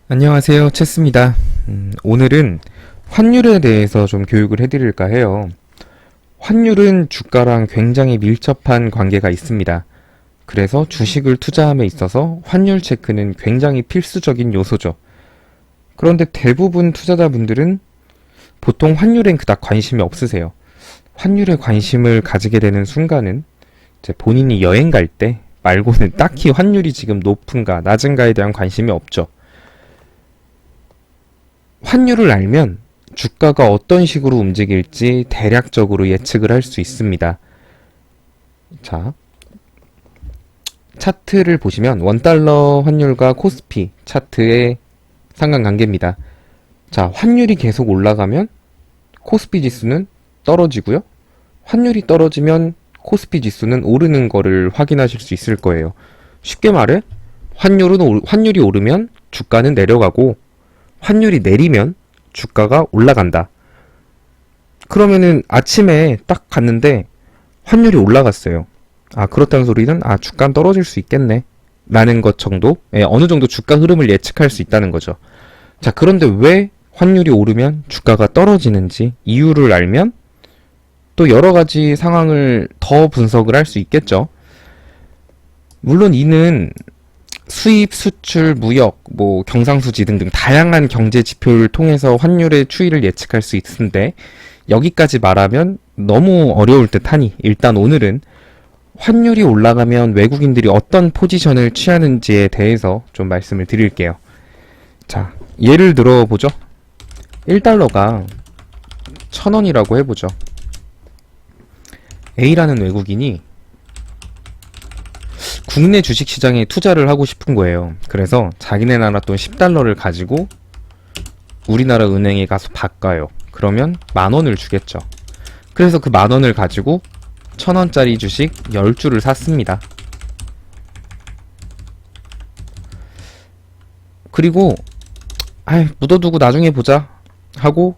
안녕하세요, 체스입니다. 오늘은 환율에 대해서 좀 교육을 해드릴까 해요. 환율은 주가랑 굉장히 밀접한 관계가 있습니다. 그래서 주식을 투자함에 있어서 환율 체크는 굉장히 필수적인 요소죠. 그런데 대부분 투자자분들은 보통 환율엔 그닥 관심이 없으세요. 환율에 관심을 가지게 되는 순간은 이제 본인이 여행 갈 때 말고는 딱히 환율이 지금 높은가 낮은가에 대한 관심이 없죠. 환율을 알면 주가가 어떤 식으로 움직일지 대략적으로 예측을 할 수 있습니다. 자, 차트를 보시면 원달러 환율과 코스피 차트의 상관관계입니다. 자, 환율이 계속 올라가면 코스피 지수는 떨어지고요. 환율이 떨어지면 코스피 지수는 오르는 거를 확인하실 수 있을 거예요. 쉽게 말해 환율이 오르면 주가는 내려가고 환율이 내리면 주가가 올라간다. 그러면은 아침에 딱 갔는데 환율이 올라갔어요. 아, 그렇다는 소리는 주가는 떨어질 수 있겠네 라는 것 정도, 어느 정도 주가 흐름을 예측할 수 있다는 거죠. 자, 그런데 왜 환율이 오르면 주가가 떨어지는지 이유를 알면 또 여러 가지 상황을 더 분석을 할 수 있겠죠. 물론 이는 수입, 수출, 무역, 경상수지 등등 다양한 경제 지표를 통해서 환율의 추이를 예측할 수 있는데 여기까지 말하면 너무 어려울 듯하니 일단 오늘은 환율이 올라가면 외국인들이 어떤 포지션을 취하는지에 대해서 좀 말씀을 드릴게요. 자, 예를 들어 보죠. 1달러가 1000원이라고 해보죠. A라는 외국인이 국내 주식시장에 투자를 하고 싶은 거예요. 그래서 자기네 나라 돈 10달러를 가지고 우리나라 은행에 가서 바꿔요. 그러면 10,000원을 주겠죠. 그래서 그 10,000원을 가지고 1,000원짜리 주식 10주를 샀습니다. 그리고 묻어두고 나중에 보자 하고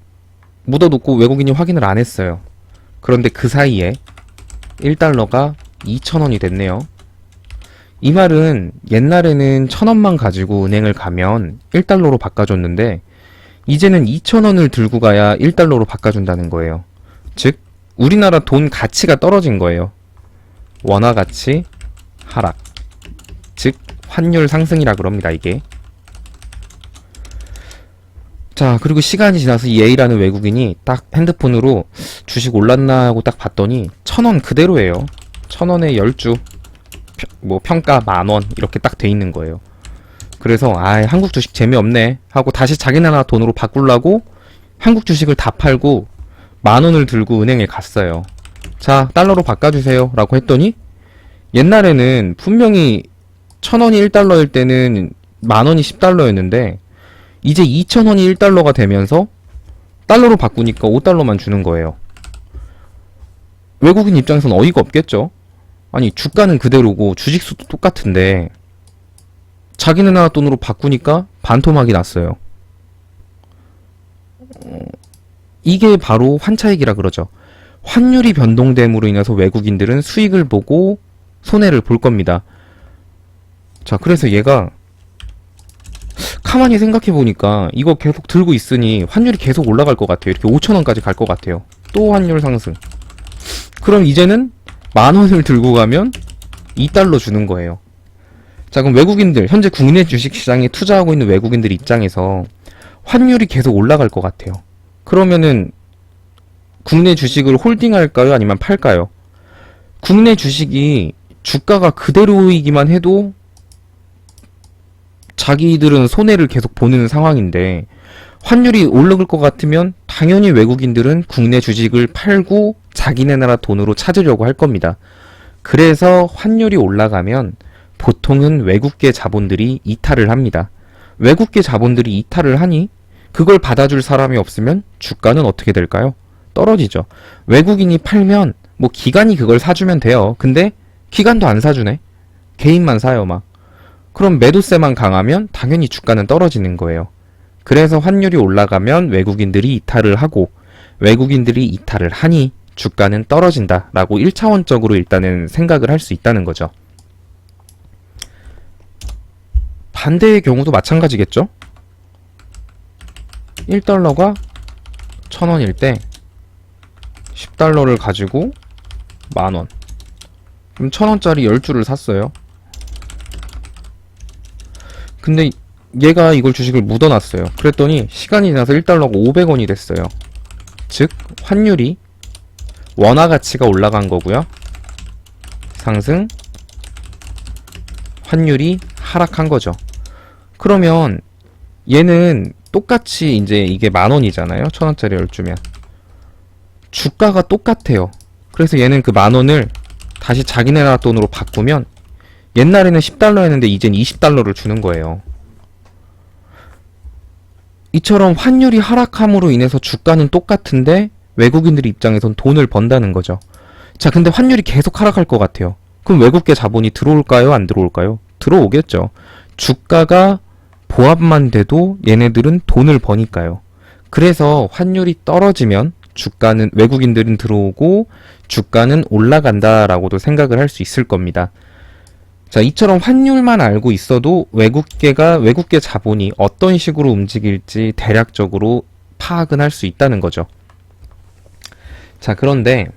묻어놓고 외국인이 확인을 안 했어요. 그런데 그 사이에 1달러가 2,000원이 됐네요. 이 말은 옛날에는 1,000원만 가지고 은행을 가면 1달러로 바꿔줬는데 이제는 2,000원을 들고 가야 1달러로 바꿔준다는 거예요. 즉 우리나라 돈 가치가 떨어진 거예요. 원화 가치 하락, 즉 환율 상승이라 그럽니다. 이게. 자, 그리고 시간이 지나서 이 A라는 외국인이 딱 핸드폰으로 주식 올랐나 하고 딱 봤더니 1,000원 그대로예요. 1,000원에 10주 평가 10,000원 이렇게 딱 돼 있는 거예요. 그래서 한국 주식 재미없네 하고 다시 자기 나라 돈으로 바꾸려고 한국 주식을 다 팔고 10,000원을 들고 은행에 갔어요. 자, 달러로 바꿔주세요 라고 했더니 옛날에는 분명히 1,000원이 1달러일 때는 10,000원이 10달러였는데 이제 2,000원이 1달러가 되면서 달러로 바꾸니까 5달러만 주는 거예요. 외국인 입장에서는 어이가 없겠죠. 아니, 주가는 그대로고 주식수도 똑같은데 자기네 나라 돈으로 바꾸니까 반토막이 났어요. 이게 바로 환차익이라 그러죠. 환율이 변동됨으로 인해서 외국인들은 수익을 보고 손해를 볼 겁니다. 자, 그래서 얘가 가만히 생각해보니까 이거 계속 들고 있으니 환율이 계속 올라갈 것 같아요. 이렇게 5,000원까지 갈 것 같아요. 또 환율 상승. 그럼 이제는 10,000원을 들고 가면 2달러 주는 거예요. 자, 그럼 외국인들, 현재 국내 주식시장에 투자하고 있는 외국인들 입장에서 환율이 계속 올라갈 것 같아요. 그러면은 국내 주식을 홀딩할까요? 아니면 팔까요? 국내 주식이 주가가 그대로이기만 해도 자기들은 손해를 계속 보는 상황인데 환율이 오르는 것 같으면 당연히 외국인들은 국내 주식을 팔고 자기네 나라 돈으로 찾으려고 할 겁니다. 그래서 환율이 올라가면 보통은 외국계 자본들이 이탈을 합니다. 외국계 자본들이 이탈을 하니 그걸 받아줄 사람이 없으면 주가는 어떻게 될까요? 떨어지죠. 외국인이 팔면 기관이 그걸 사주면 돼요. 근데 기관도 안 사주네. 개인만 사요 막. 그럼 매도세만 강하면 당연히 주가는 떨어지는 거예요. 그래서 환율이 올라가면 외국인들이 이탈을 하고 외국인들이 이탈을 하니 주가는 떨어진다 라고 1차원적으로 일단은 생각을 할 수 있다는 거죠. 반대의 경우도 마찬가지겠죠? 1달러가 1000원일 때 10달러를 가지고 만원. 그럼 1000원짜리 10주를 샀어요. 근데 얘가 이걸 주식을 묻어놨어요. 그랬더니 시간이 지나서 1달러가 500원이 됐어요. 즉 환율이 원화 가치가 올라간 거고요. 상승, 환율이 하락한 거죠. 그러면 얘는 똑같이 이제 이게 만원이잖아요. 1000원짜리 10주면. 주가가 똑같아요. 그래서 얘는 그 만원을 다시 자기네 나라 돈으로 바꾸면 옛날에는 10달러였는데 이젠 20달러를 주는 거예요. 이처럼 환율이 하락함으로 인해서 주가는 똑같은데 외국인들 입장에선 돈을 번다는 거죠. 자, 근데 환율이 계속 하락할 것 같아요. 그럼 외국계 자본이 들어올까요? 안 들어올까요? 들어오겠죠. 주가가 보합만 돼도 얘네들은 돈을 버니까요. 그래서 환율이 떨어지면 주가는, 외국인들은 들어오고 주가는 올라간다라고도 생각을 할 수 있을 겁니다. 자, 이처럼 환율만 알고 있어도 외국계 자본이 어떤 식으로 움직일지 대략적으로 파악은 할 수 있다는 거죠. 자, 그런데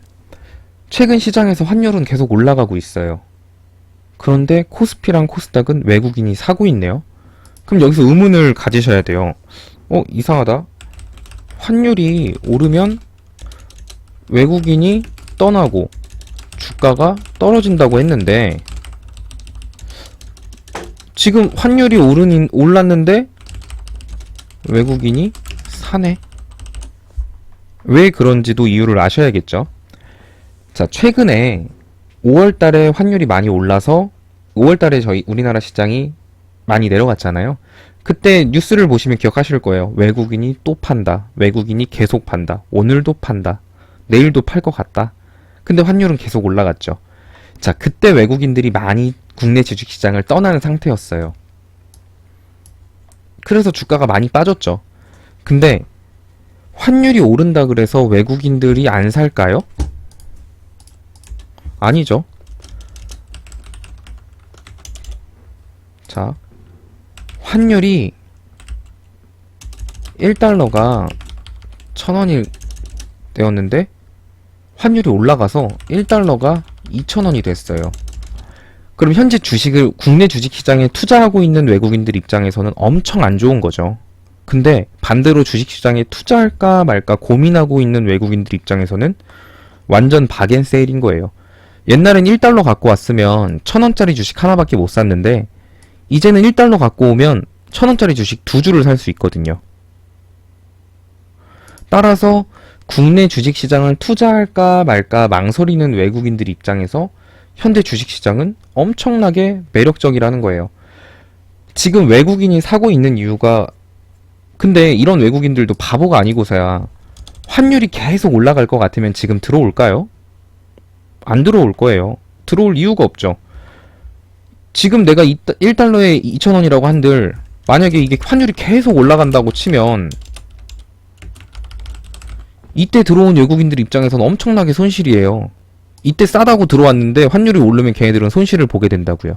최근 시장에서 환율은 계속 올라가고 있어요. 그런데 코스피랑 코스닥은 외국인이 사고 있네요. 그럼 여기서 의문을 가지셔야 돼요. 이상하다. 환율이 오르면 외국인이 떠나고 주가가 떨어진다고 했는데 지금 환율이 올랐는데 외국인이 사네. 왜 그런지도 이유를 아셔야겠죠. 자, 최근에 5월달에 환율이 많이 올라서 5월달에 저희 우리나라 시장이 많이 내려갔잖아요. 그때 뉴스를 보시면 기억하실 거예요. 외국인이 또 판다. 외국인이 계속 판다. 오늘도 판다. 내일도 팔 것 같다. 근데 환율은 계속 올라갔죠. 자, 그때 외국인들이 많이 국내 주식시장을 떠나는 상태였어요. 그래서 주가가 많이 빠졌죠. 근데 환율이 오른다 그래서 외국인들이 안 살까요? 아니죠. 자, 환율이 1달러가 1000원이 되었는데 환율이 올라가서 1달러가 2000원이 됐어요. 그럼 현재 주식을 국내 주식시장에 투자하고 있는 외국인들 입장에서는 엄청 안 좋은 거죠. 근데 반대로 주식시장에 투자할까 말까 고민하고 있는 외국인들 입장에서는 완전 박앤세일인 거예요. 옛날엔 1달러 갖고 왔으면 1000원짜리 주식 하나밖에 못 샀는데 이제는 1달러 갖고 오면 1000원짜리 주식 2주를 살 수 있거든요. 따라서 국내 주식시장을 투자할까 말까 망설이는 외국인들 입장에서 현대 주식시장은 엄청나게 매력적이라는 거예요. 지금 외국인이 사고 있는 이유가, 근데 이런 외국인들도 바보가 아니고서야 환율이 계속 올라갈 것 같으면 지금 들어올까요? 안 들어올 거예요. 들어올 이유가 없죠. 지금 내가 1달러에 2000원이라고 한들 만약에 이게 환율이 계속 올라간다고 치면 이때 들어온 외국인들 입장에서는 엄청나게 손실이에요. 이때 싸다고 들어왔는데 환율이 오르면 걔네들은 손실을 보게 된다고요.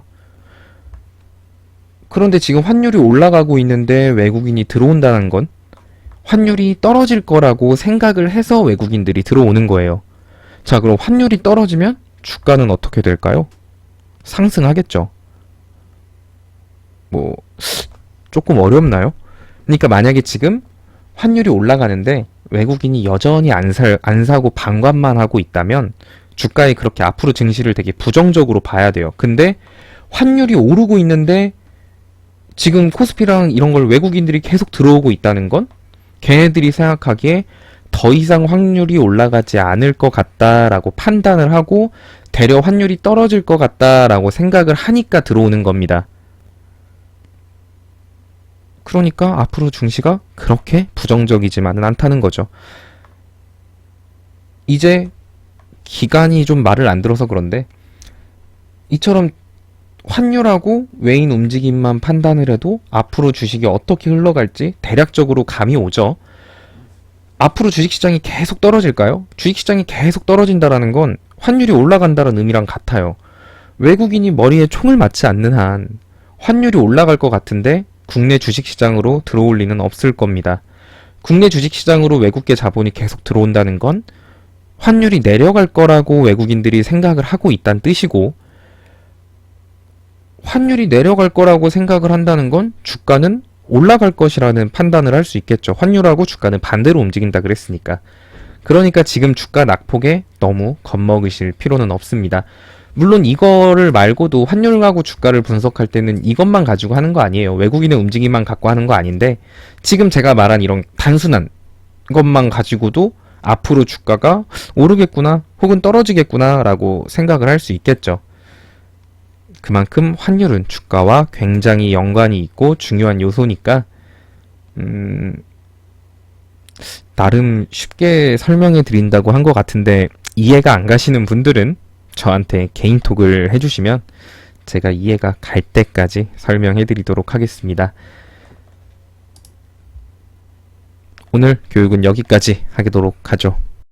그런데 지금 환율이 올라가고 있는데 외국인이 들어온다는 건 환율이 떨어질 거라고 생각을 해서 외국인들이 들어오는 거예요. 자, 그럼 환율이 떨어지면 주가는 어떻게 될까요? 상승하겠죠. 조금 어렵나요? 그러니까 만약에 지금 환율이 올라가는데 외국인이 여전히 안 사고 방관만 하고 있다면 주가에 그렇게 앞으로 증시를 되게 부정적으로 봐야 돼요. 근데 환율이 오르고 있는데 지금 코스피랑 이런 걸 외국인들이 계속 들어오고 있다는 건 걔네들이 생각하기에 더 이상 환율이 올라가지 않을 것 같다라고 판단을 하고 대려 환율이 떨어질 것 같다라고 생각을 하니까 들어오는 겁니다. 그러니까 앞으로 증시가 그렇게 부정적이지만은 않다는 거죠. 이제 기간이 좀 말을 안 들어서 그런데 이처럼 환율하고 외인 움직임만 판단을 해도 앞으로 주식이 어떻게 흘러갈지 대략적으로 감이 오죠. 앞으로 주식시장이 계속 떨어질까요? 주식시장이 계속 떨어진다라는 건 환율이 올라간다는 의미랑 같아요. 외국인이 머리에 총을 맞지 않는 한 환율이 올라갈 것 같은데 국내 주식시장으로 들어올 리는 없을 겁니다. 국내 주식시장으로 외국계 자본이 계속 들어온다는 건 환율이 내려갈 거라고 외국인들이 생각을 하고 있다는 뜻이고, 환율이 내려갈 거라고 생각을 한다는 건 주가는 올라갈 것이라는 판단을 할 수 있겠죠. 환율하고 주가는 반대로 움직인다 그랬으니까. 그러니까 지금 주가 낙폭에 너무 겁먹으실 필요는 없습니다. 물론 이거를 말고도 환율하고 주가를 분석할 때는 이것만 가지고 하는 거 아니에요. 외국인의 움직임만 갖고 하는 거 아닌데, 지금 제가 말한 이런 단순한 것만 가지고도 앞으로 주가가 오르겠구나 혹은 떨어지겠구나 라고 생각을 할 수 있겠죠. 그만큼 환율은 주가와 굉장히 연관이 있고 중요한 요소니까 나름 쉽게 설명해 드린다고 한 것 같은데, 이해가 안 가시는 분들은 저한테 개인톡을 해주시면 제가 이해가 갈 때까지 설명해 드리도록 하겠습니다. 오늘 교육은 여기까지 하도록 하죠.